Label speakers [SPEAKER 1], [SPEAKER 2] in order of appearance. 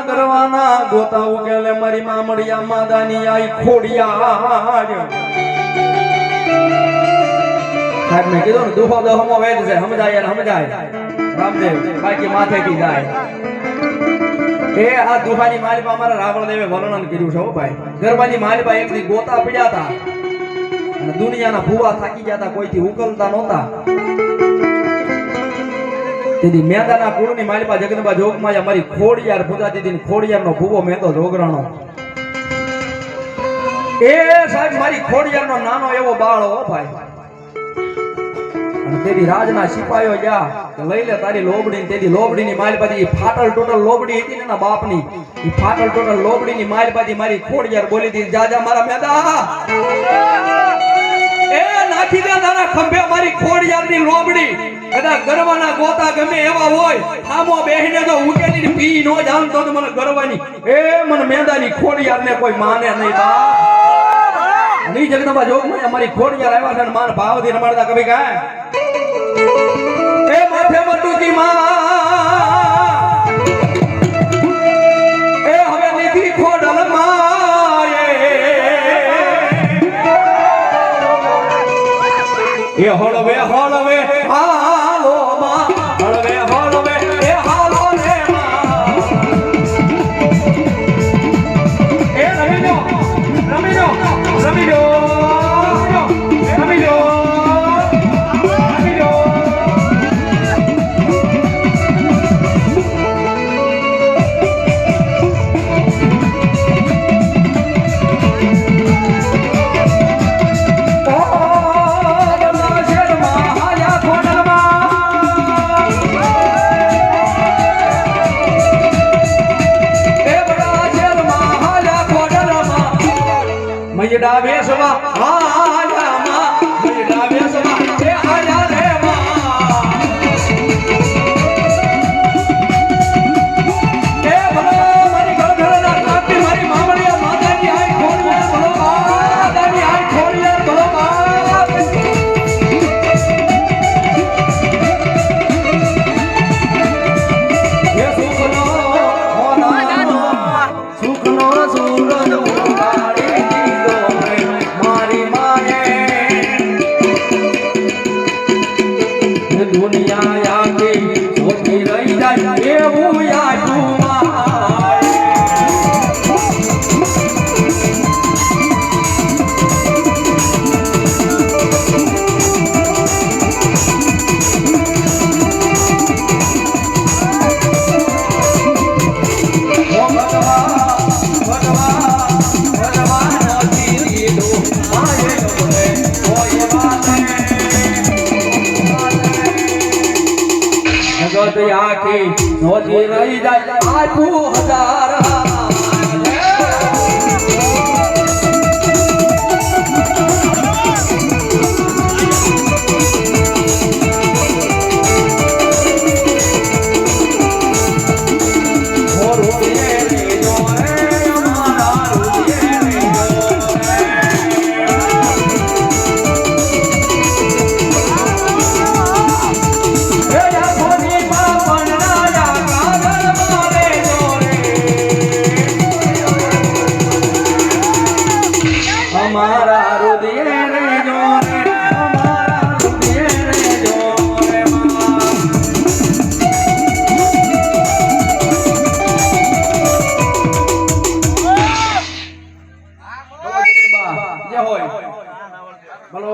[SPEAKER 1] કરવાના ગોતા ઉકેલે મારી મામડિયા માદાની આઈ ખોડિયા સાહેબ મેં કીધું ને દુખો દહમો વેદ છે સમજાય રામદેવ બાકી માથેથી જાય એ આ દુહાની માલિપા અમારા રાવણદેવે વર્ણન કર્યું છે હો ભાઈ ગરબાની માલિપા એક દી ગોતા પડ્યા હતા અને દુનિયાના ભૂવા થાકી ગયા હતા કોઈથી ઉકલતા નહોતા તેથી મેંદાના કુળની માલિપા જગદંબા જોગમાયા મારી ખોડિયાર પૂજા દીધી ખોડિયારનો ભૂવો મેંદો જોગરાણો એ સાહેબ મારી ખોડિયારનો નાનો એવો બાળ હો ભાઈ તેરી રાજના સિપાહીઓ ગયા કે લઈ લે તારી લોબડી તેરી લોબડીની માલપાથી ફાટલ ટોટલ લોબડી હતી ને એના બાપની ઈ ફાટલ ટોટલ લોબડીની માલપાથી મારી ખોડિયાર બોલી હતી જાજા મારા મેદા એ નાખી દે તારા ખંભે મારી ખોડિયારની લોબડી કદાચ ગરવાના ગોતા ગમે એવા હોય આમો બેહીને જો ઉકેલીને પી નો જામ તો મને ગરવાની એ મને મેદાની ખોડિયારને કોઈ માને નહીં બા ની જગદંબા જોગમાં અમારી ખોડિયાર આવ્યા છે અને માન ભાવથી રમાડતા કવિ ગાય એ માથે મટુકી માં એ હવે લીધી ખોડલ માં એ હળવે હળવે હાલો માં હળવે હળવે એ હાલો રે માં એ રમી લો મયડા વેસવા આયા માં મયડા વેસવા એ આયા રે માં એ ભલો મારી ઘરના કાપી મારી મામડિયા માતાની આઈ ખોડિયાર ભલો માતાની આઈ ખોડિયાર ભલો એ સુખનો હોનાનો સુખનો સુરજ દુનિયા આખી જોતી રહી જાય એવું યાદું આખી નોતી રહી જાય આખું હજાર અમારા રુદિયે રે જો રે અમારા રુદિયે રે જો રે માં જે હોય બોલો